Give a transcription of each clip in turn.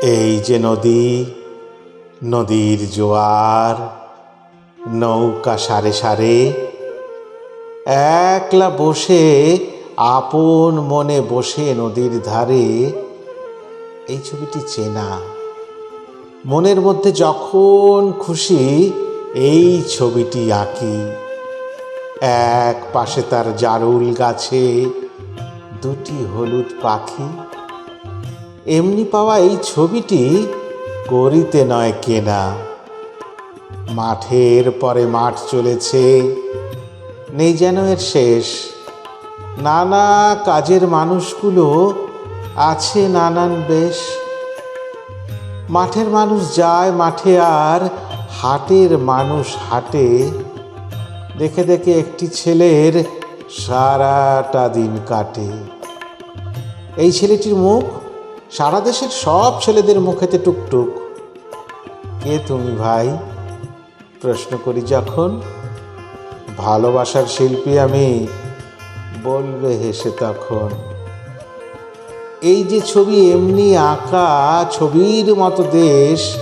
এই যে নদী, নদীর জোয়ার, নৌকা সারে সারে, একলা বসে আপন মনে বসে নদীর ধারে। এই ছবিটি চেনা, মনের মধ্যে যখন খুশি এই ছবিটি আঁকি। এক পাশে তার জারুল গাছে দুটি হলুদ পাখি। এমনি পাওয়া এই ছবিটি করিতে নয় কেনা। মাঠের পরে মাঠ চলেছে, নেই যেন এর শেষ। নানা কাজের মানুষগুলো আছে নানান বেশ। মাঠের মানুষ যায় মাঠে আর হাটের মানুষ হাটে। দেখে দেখে একটি ছেলের সারাটা দিন কাটে। এই ছেলেটির মুখ সারা দেশের সব ছেলেদের মুখেতে টুকটুক। কে তুমি ভাই? প্রশ্ন করি যখন। ভালোবাসার শিল্পী আমি, বলবে হেসে তখন। এই যে ছবি এমনি আঁকা, ছবির মতো দেশ,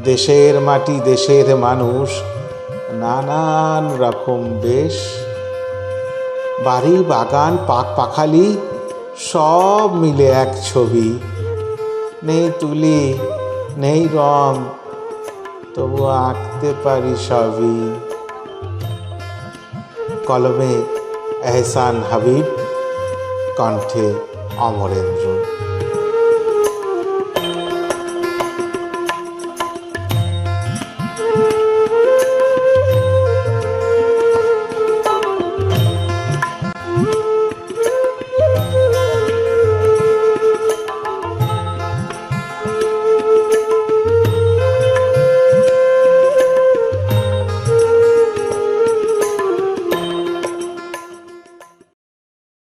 দেশের মাটি দেশের মানুষ, নানান রকম বেশ। বাড়ি বাগান পাক পাখালি সব মিলে এক ছবি। নেই তুলি নেই রং, তবু আঁকতে পারি সবই। কলমে এহসান হাবিব, কণ্ঠে অমরেন্দ্র।